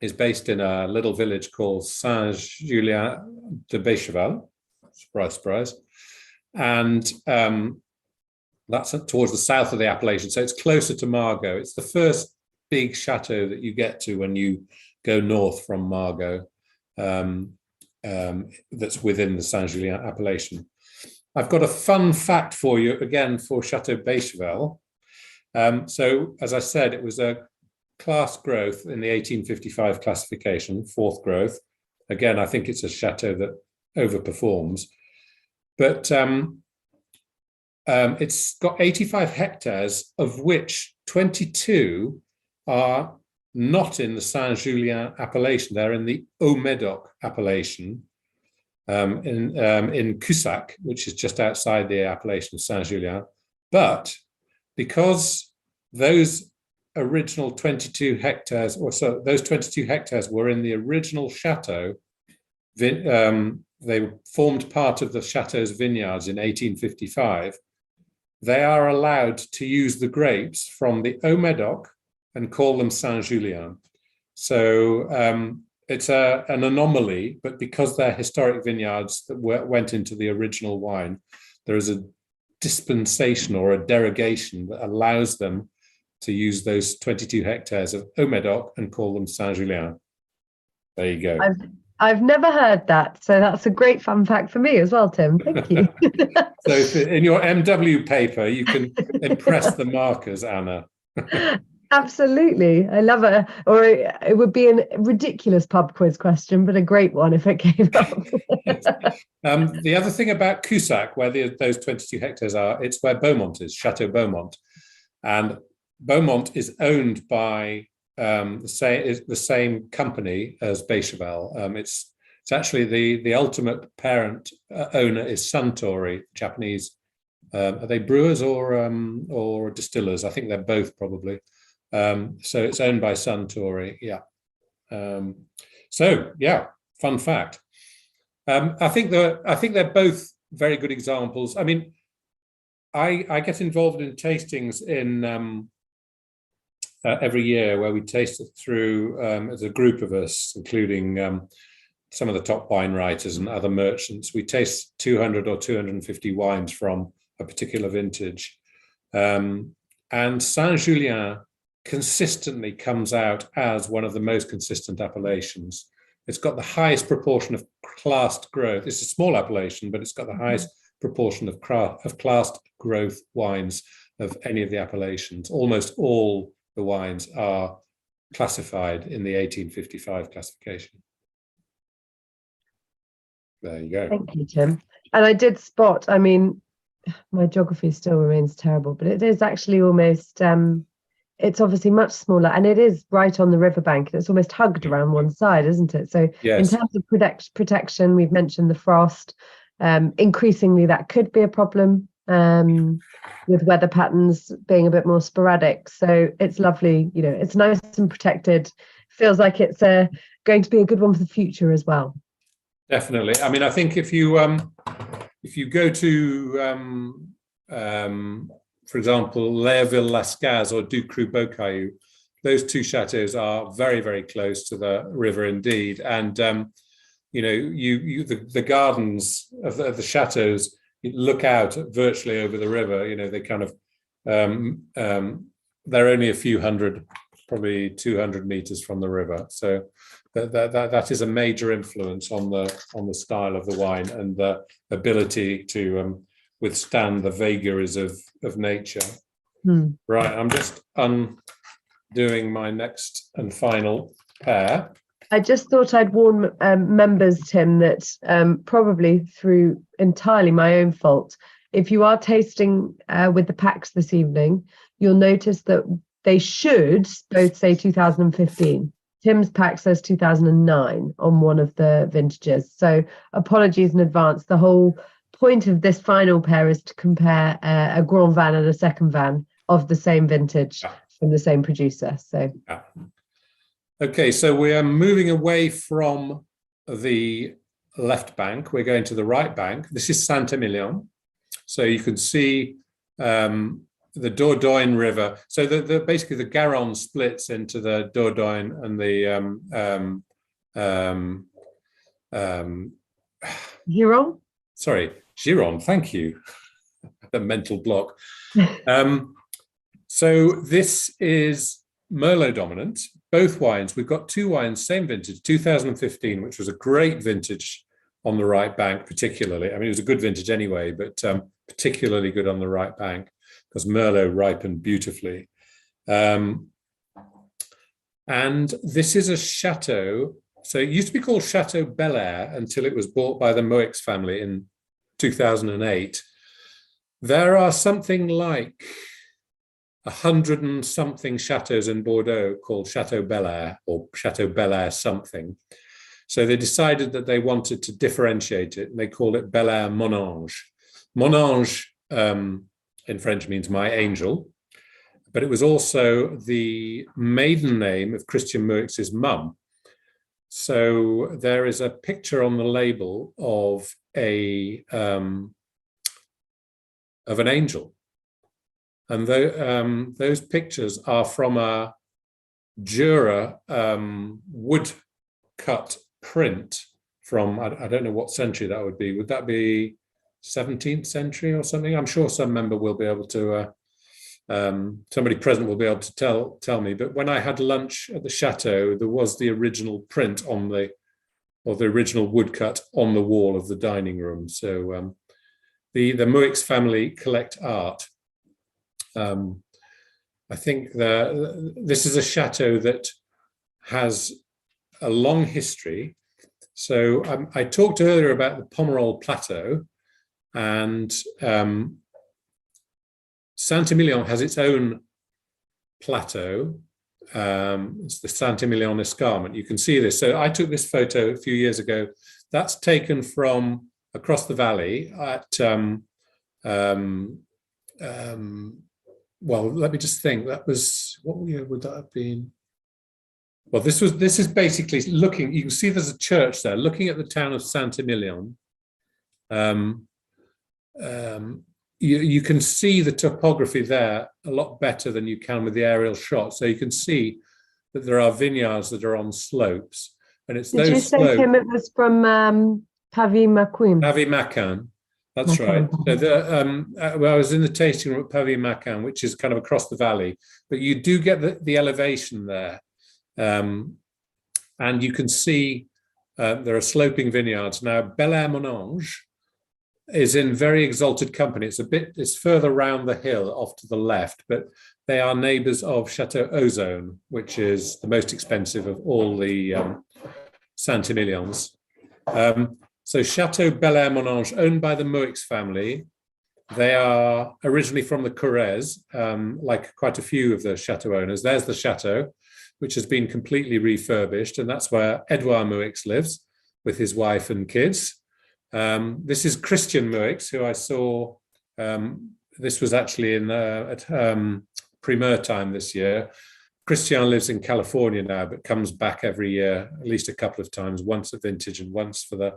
is based in a little village called Saint Julien de Beychevelle. Surprise, surprise. And that's towards the south of the appellation. So it's closer to Margaux. It's the first big chateau that you get to when you go north from Margaux, that's within the Saint Julien appellation. I've got a fun fact for you, again, for Château Beychevelle. So, as I said, it was a class growth in the 1855 classification, fourth growth. Again, I think it's a chateau that overperforms. But it's got 85 hectares, of which 22 are not in the Saint-Julien appellation. They're in the Haut-Médoc appellation in Cussac, which is just outside the appellation of Saint-Julien. But because those original 22 hectares, or so those 22 hectares were in the original chateau, they formed part of the chateau's vineyards in 1855. They are allowed to use the grapes from the Haut-Médoc and call them Saint-Julien. So it's an anomaly, but because they're historic vineyards that went into the original wine, there is a dispensation or a derogation that allows them to use those 22 hectares of Haut-Médoc and call them Saint-Julien. There you go. I've never heard that, so that's a great fun fact for me as well, Tim. Thank you. So in your MW paper, you can impress the markers, Anna. Absolutely. I love it. Or it would be a ridiculous pub quiz question, but a great one if it came up. The other thing about Cussac, where those 22 hectares are, it's where Beaumont is, Château Beaumont. And Beaumont is owned by the same company as Beychevelle. It's actually the ultimate parent owner is Suntory, Japanese. Are they brewers or distillers? I think they're both probably. So it's owned by Suntory. Yeah. So yeah, fun fact. I think they're both very good examples. I mean, I get involved in tastings in every year where we taste it through as a group of us, including some of the top wine writers and other merchants. We taste 200 or 250 wines from a particular vintage. And Saint-Julien consistently comes out as one of the most consistent appellations. It's got the highest proportion of classed growth. It's a small appellation, but it's got the highest proportion of classed growth wines of any of the appellations. Almost all the wines are classified in the 1855 classification. There you go. Thank you, Tim. And I did spot, I mean, my geography still remains terrible, but it is actually almost, it's obviously much smaller, and it is right on the riverbank. It's almost hugged around one side, isn't it? So yes. In terms of protection, we've mentioned the frost. Increasingly, that could be a problem with weather patterns being a bit more sporadic. So it's lovely, you know, it's nice and protected. Feels like it's going to be a good one for the future as well. Definitely. I mean, I think if you go to for example, Léaville-Lascaz or Ducru-Beaucaillou, those two chateaux are very, very close to the river indeed. And, you know, the gardens of the chateaux look out virtually over the river. You know, they kind of, they're only a few hundred, probably 200 meters from the river. So that is a major influence on the style of the wine and the ability to withstand the vagaries of nature. Right, I'm just undoing my next and final pair. I just thought I'd warn members, Tim, that probably through entirely my own fault, if you are tasting with the packs this evening, you'll notice that they should both say 2015. Tim's pack says 2009 on one of the vintages. So apologies in advance. The whole point of this final pair is to compare a Grand Vin and a second Vin of the same vintage from the same producer. So, okay, so we are moving away from the left bank. We're going to the right bank. This is St Emilion. So you can see the Dordogne River. So basically the Garonne splits into the Dordogne and the Giron? Sorry, Giron, thank you. The mental block. So this is merlot-dominant. Both wines, we've got two wines, same vintage, 2015, which was a great vintage on the right bank, particularly. I mean, it was a good vintage anyway, but particularly good on the right bank because Merlot ripened beautifully. And this is a chateau. So it used to be called Château Belair until it was bought by the Moueix family in 2008. There are something like 100 and something chateaux in Bordeaux called Château Belair or Château Belair something. So they decided that they wanted to differentiate it, and they called it Bélair-Monange. Monange in French means my angel, but it was also the maiden name of Christian Moueix's mum. So there is a picture on the label of an angel, and those pictures are from a Jura wood cut print from, I don't know what century that would be. Would that be 17th century or something? I'm sure some member will be able to, somebody present will be able to tell me. But when I had lunch at the chateau, there was the original print on the original woodcut on the wall of the dining room. So the Moueix family collect art. I think this is a chateau that has a long history. So I talked earlier about the Pomerol Plateau, and St Emilion has its own plateau. It's the St Emilion escarpment. You can see this. So I took this photo a few years ago. That's taken from across the valley at well, let me just think. That was, what year would that have been? Well, this is basically looking, you can see there's a church there, looking at the town of St Emilion. You can see the topography there a lot better than you can with the aerial shot. So you can see that there are vineyards that are on slopes, and it's Did you those say, slopes. Tim, it was from Pavie-Maquin? Pavie-Maquin. That's right. So well, I was in the tasting room at Pavie-Maquin, which is kind of across the valley, but you do get the elevation there. And you can see there are sloping vineyards. Now, Bélair-Monange is in very exalted company. It's further round the hill off to the left, but they are neighbours of Château Ozone, which is the most expensive of all the St Emilions. So Château Bélair-Monange, owned by the Moueix family. They are originally from the Corrèze, like quite a few of the chateau owners. There's the chateau, which has been completely refurbished, and that's where Edouard Moueix lives with his wife and kids. This is Christian Moueix, who I saw. This was actually at Primeur time this year. Christian lives in California now, but comes back every year, at least a couple of times, once at vintage and once for the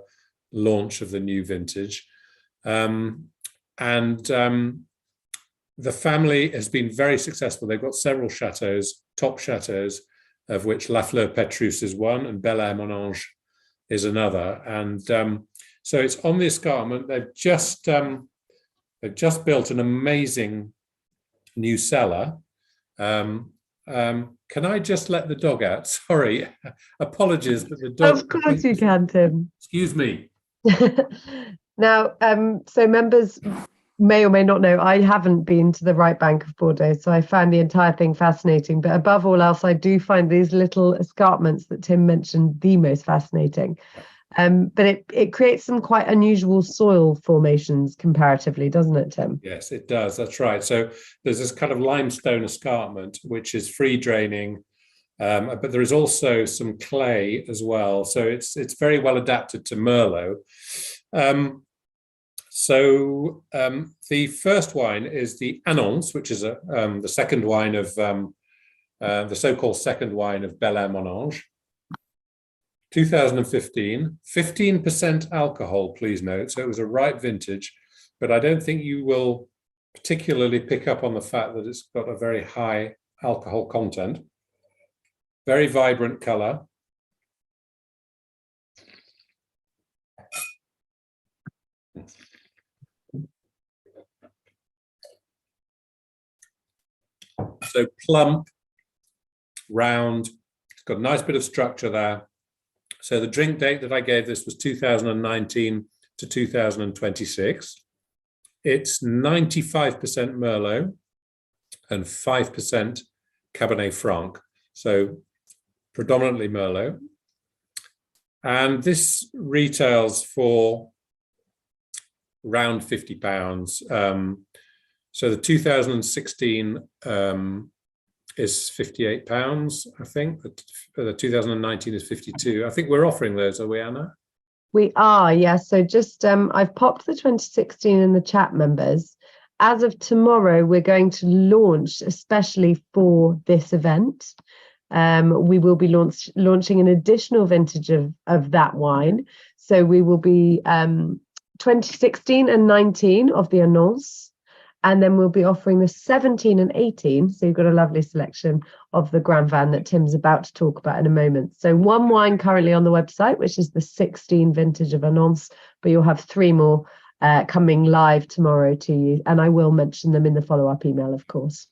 launch of the new vintage. The family has been very successful. They've got several chateaus, top chateaus, of which La Fleur-Pétrus is one and Bélair-Monange is another. And so it's on the escarpment. They've just built an amazing new cellar. Can I just let the dog out? Sorry, apologies, but the dog. Of course you can, Tim. Excuse me. Now, so members may or may not know, I haven't been to the right bank of Bordeaux, so I found the entire thing fascinating. But above all else, I do find these little escarpments that Tim mentioned the most fascinating. But it creates some quite unusual soil formations comparatively, doesn't it, Tim? Yes, it does. That's right. So there's this kind of limestone escarpment, which is free draining, but there is also some clay as well. So it's very well adapted to Merlot. So the first wine is the Annonce, which is the second wine of the so-called second wine of Bélair-Monange. 2015, 15% alcohol, please note. So it was a ripe vintage, but I don't think you will particularly pick up on the fact that it's got a very high alcohol content. Very vibrant color. So plump, round, it's got a nice bit of structure there. So the drink date that I gave this was 2019 to 2026. It's 95% Merlot and 5% Cabernet Franc. So predominantly Merlot. And this retails for around £50. So the 2016 is £58, I think. The 2019 is 52. I think we're offering those, are we, Anna? We are, yes. So just I've popped the 2016 in the chat, members. As of tomorrow, we're going to launch, especially for this event. We will be launching an additional vintage of that wine. So we will be 2016 and 19 of the Annonce. And then we'll be offering the 17 and 18. So you've got a lovely selection of the Grand Vin that Tim's about to talk about in a moment. So one wine currently on the website, which is the 16 vintage of Annonce, but you'll have 3 more coming live tomorrow to you. And I will mention them in the follow-up email, of course.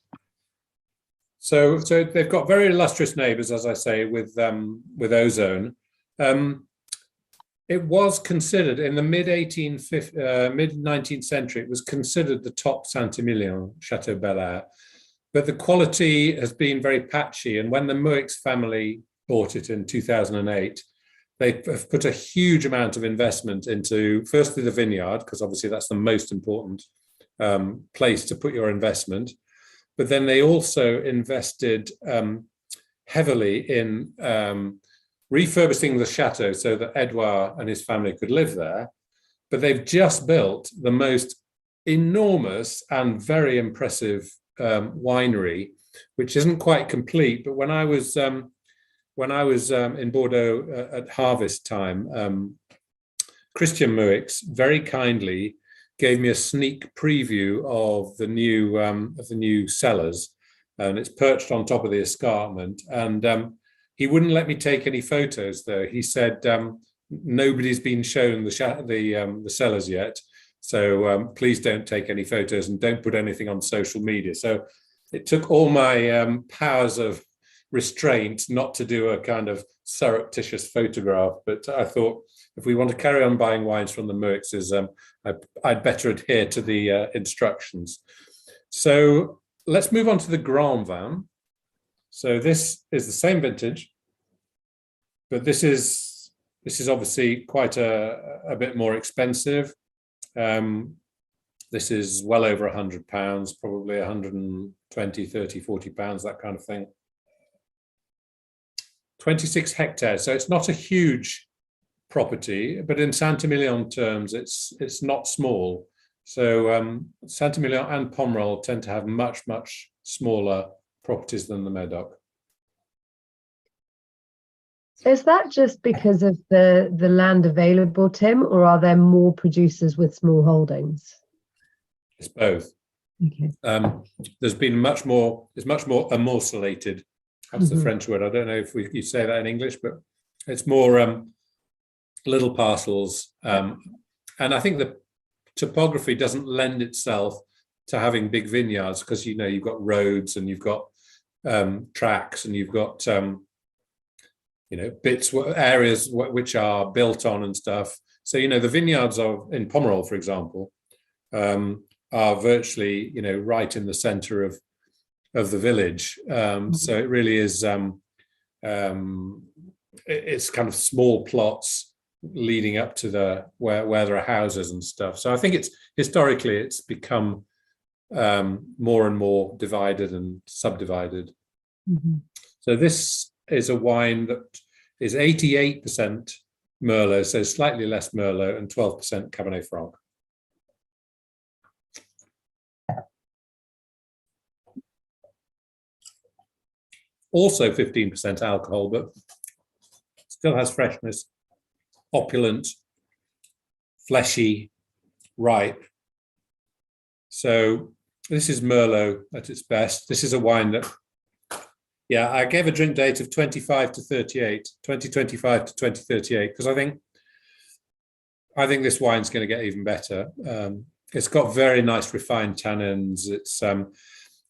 So they've got very illustrious neighbours, as I say, with Ozone. It was considered in the mid-19th century, it was considered the top St Emilion Château Bélair, but the quality has been very patchy. And when the Moueix family bought it in 2008, they have put a huge amount of investment into, firstly, the vineyard, because obviously that's the most important place to put your investment. But then they also invested heavily in refurbishing the chateau so that Edouard and his family could live there. But they've just built the most enormous and very impressive winery, which isn't quite complete. But when I was in Bordeaux at harvest time, Christian Moueix very kindly gave me a sneak preview of the new cellars, and it's perched on top of the escarpment. And he wouldn't let me take any photos, though. He said nobody's been shown the cellars yet, so please don't take any photos and don't put anything on social media. So it took all my powers of restraint not to do a kind of surreptitious photograph. But I thought, if we want to carry on buying wines from the Moueix's, I'd better adhere to the instructions. So let's move on to the Grand Vin. So this is the same vintage, but this is obviously quite a bit more expensive. This is well over £100, probably 120, 30, 40 pounds, that kind of thing. 26 hectares, so it's not a huge property, but in St Emilion terms, it's not small. So St Emilion and Pomerol tend to have much smaller properties than the Médoc. Is that just because of the land available, Tim, or are there more producers with small holdings? It's both. Okay. There's been much more amorselated. That's the French word. I don't know if you say that in English, but it's more little parcels. And I think the topography doesn't lend itself to having big vineyards, because you've got roads and you've got tracks and you've got areas which are built on and stuff. So the vineyards in Pomerol, for example, are virtually right in the centre of the village. So it really is it's kind of small plots leading up to where there are houses and stuff. So I think historically it's become more and more divided and subdivided. So this is a wine that is 88% Merlot, so slightly less Merlot, and 12% Cabernet Franc. Also 15% alcohol, but still has freshness, opulent, fleshy, ripe. So this is Merlot at its best. This is a wine that, I gave a drink date of 2025 to 2038, because I think this wine's going to get even better. It's got very nice refined tannins. It's, at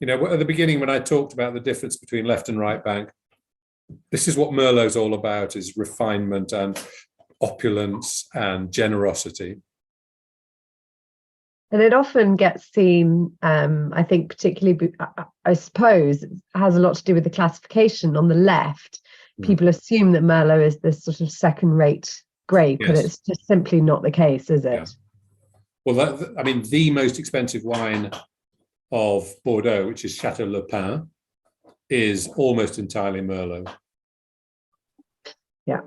the beginning when I talked about the difference between left and right bank, this is what Merlot's all about, is refinement and opulence and generosity. And it often gets seen, I think particularly, I suppose, it has a lot to do with the classification on the left. People assume that Merlot is this sort of second-rate grape, but it's just simply not the case, is it? Yeah. Well, the most expensive wine of Bordeaux, which is Château Le Pin, is almost entirely Merlot. Yeah.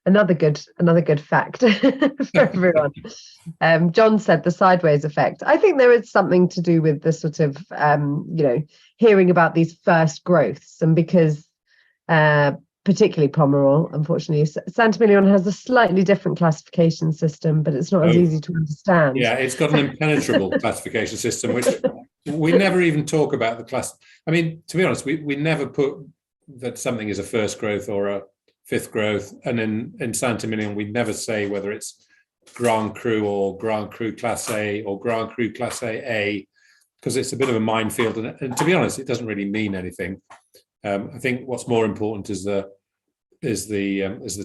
Another good fact for everyone. John said the sideways effect. I think there is something to do with the sort of, hearing about these first growths, and because particularly Pomerol, unfortunately, St Emilion has a slightly different classification system, but it's not as easy to understand. Yeah, it's got an impenetrable classification system, which we never even talk about the class. I mean, to be honest, we never put that something is a first growth or a fifth growth, and in St Emilion we never say whether it's Grand Cru or Grand Cru Classé or Grand Cru Classé A, because it's a bit of a minefield, and to be honest, it doesn't really mean anything. I think what's more important is the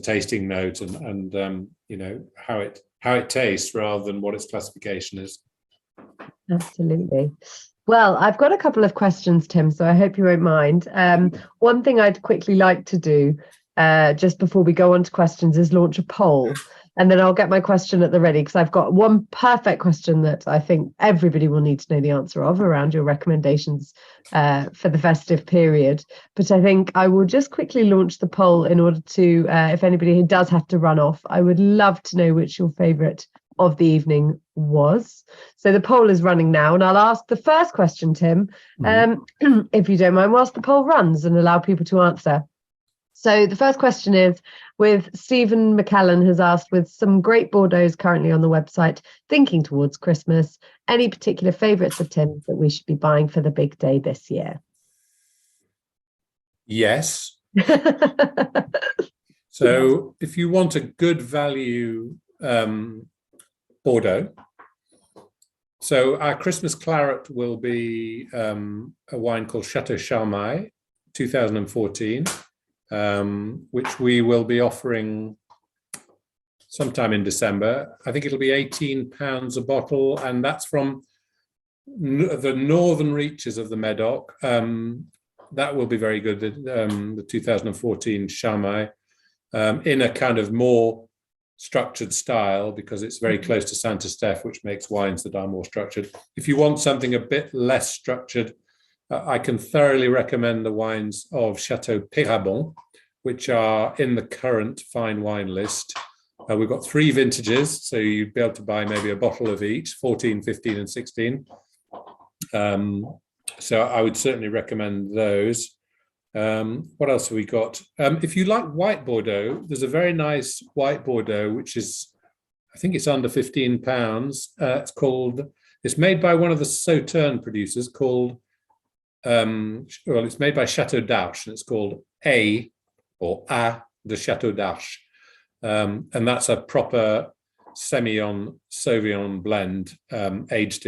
tasting note and how it tastes rather than what its classification is. Absolutely. Well, I've got a couple of questions, Tim, so I hope you won't mind. One thing I'd quickly like to do just before we go on to questions is launch a poll, and then I'll get my question at the ready, because I've got one perfect question that I think everybody will need to know the answer of around your recommendations for the festive period. But I think I will just quickly launch the poll in order to, if anybody does have to run off, I would love to know which your favourite of the evening was. So the poll is running now, and I'll ask the first question, Tim, if you don't mind, whilst the poll runs, and allow people to answer. So the first question is, with Stephen McCallan has asked, with some great Bordeaux currently on the website, thinking towards Christmas, any particular favourites of Tim's that we should be buying for the big day this year? Yes. So if you want a good value Bordeaux, so our Christmas claret will be a wine called Château Charmai 2014. Which we will be offering sometime in December. I think it'll be £18 a bottle, and that's from the northern reaches of the Medoc. That will be very good, the 2014 Charmai, in a kind of more structured style, because it's very close to Saint Estèphe, which makes wines that are more structured. If you want something a bit less structured, I can thoroughly recommend the wines of Château Pérabon, which are in the current fine wine list. We've got 3 vintages, so you'd be able to buy maybe a bottle of each, 14, 15 and 16. So I would certainly recommend those. What else have we got? If you like white Bordeaux, there's a very nice white Bordeaux, which is, I think it's under £15. It's made by one of the Sauternes producers called, it's made by Château d'Arche, and it's called A de Château d'Arche. And that's a proper Sauvignon blend, aged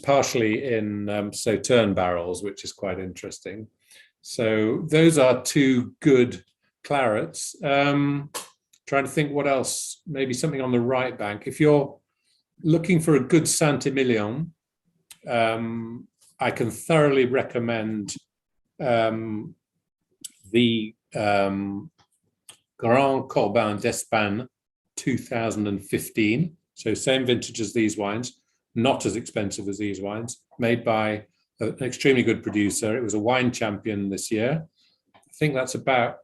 partially in Sauternes barrels, which is quite interesting. So those are 2 good clarets. Trying to think what else, maybe something on the right bank. If you're looking for a good St Emilion, I can thoroughly recommend the Grand Corbin d'Espagne 2015. So same vintage as these wines, not as expensive as these wines, made by an extremely good producer. It was a wine champion this year. I think it's about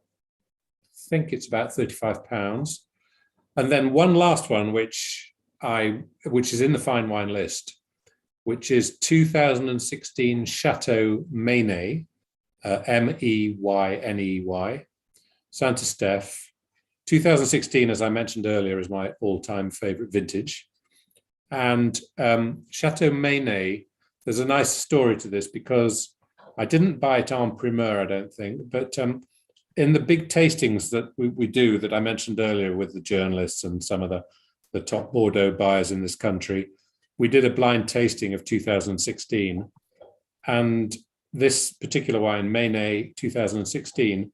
£35. And then one last one, which is in the fine wine list, which is 2016 Château Mayney, Meyney, Saint Estèphe. 2016, as I mentioned earlier, is my all-time favorite vintage. And Château Mayney, there's a nice story to this, because I didn't buy it en primeur, I don't think, but in the big tastings that we do, that I mentioned earlier with the journalists and some of the top Bordeaux buyers in this country, we did a blind tasting of 2016. And this particular wine, Mayney 2016,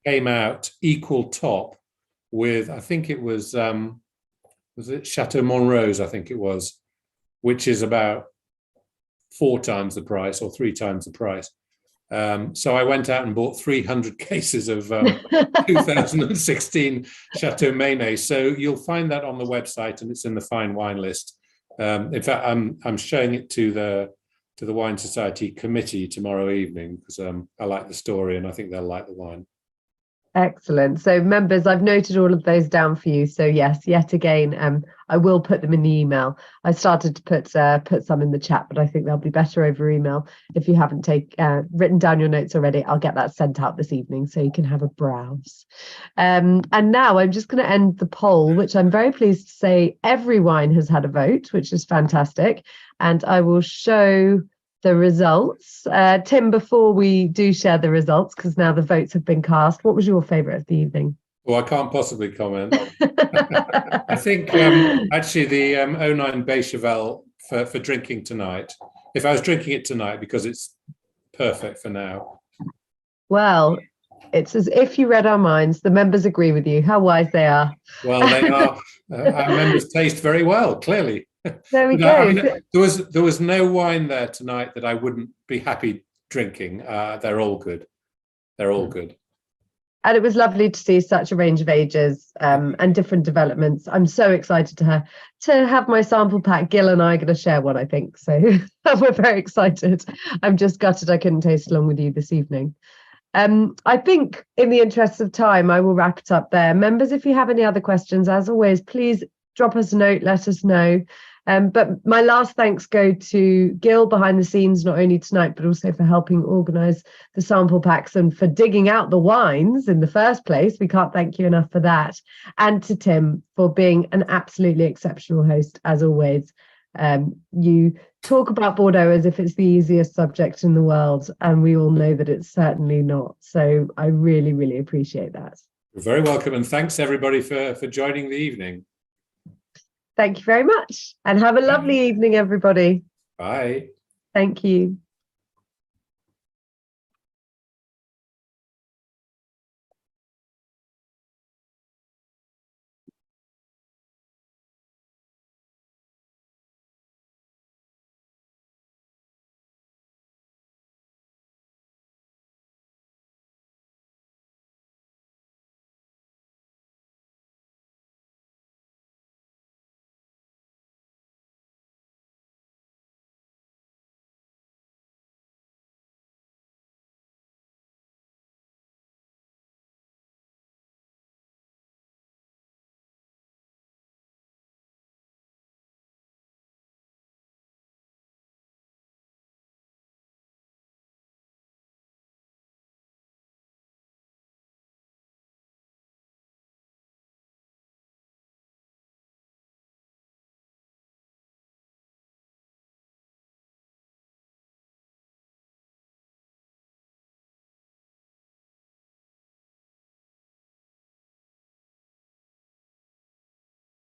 came out equal top with, I think it was it Chateau Montrose, I think it was, which is about 4 times the price or 3 times the price. So I went out and bought 300 cases of 2016 Chateau Mayney. So you'll find that on the website, and it's in the fine wine list. In fact, I'm showing it to to the Wine Society committee tomorrow evening, because I like the story and I think they'll like the wine. Excellent. So members, I've noted all of those down for you. So yes, yet again, I will put them in the email. I started to put some in the chat, but I think they'll be better over email. If you haven't written down your notes already, I'll get that sent out this evening so you can have a browse. And now I'm just going to end the poll, which I'm very pleased to say every wine has had a vote, which is fantastic. And I will show the results. Tim, before we do share the results, because now the votes have been cast, what was your favourite of the evening? Well, I can't possibly comment. I think actually the 09 Beychevelle for drinking tonight, if I was drinking it tonight, because it's perfect for now. Well, it's as if you read our minds. The members agree with you. How wise they are. Well, they are. Our members taste very well, clearly. There we go. I mean, there was no wine there tonight that I wouldn't be happy drinking. They're all good. They're all good. And it was lovely to see such a range of ages and different developments. I'm so excited to have my sample pack. Gil and I are going to share one, I think. So we're very excited. I'm just gutted I couldn't taste along with you this evening. I think in the interest of time, I will wrap it up there. Members, if you have any other questions, as always, please drop us a note, let us know. But my last thanks go to Gil behind the scenes, not only tonight, but also for helping organise the sample packs and for digging out the wines in the first place. We can't thank you enough for that. And to Tim for being an absolutely exceptional host, as always. You talk about Bordeaux as if it's the easiest subject in the world, and we all know that it's certainly not. So I really, really appreciate that. You're very welcome, and thanks everybody for joining the evening. Thank you very much, and have a lovely evening, everybody. Bye. Thank you.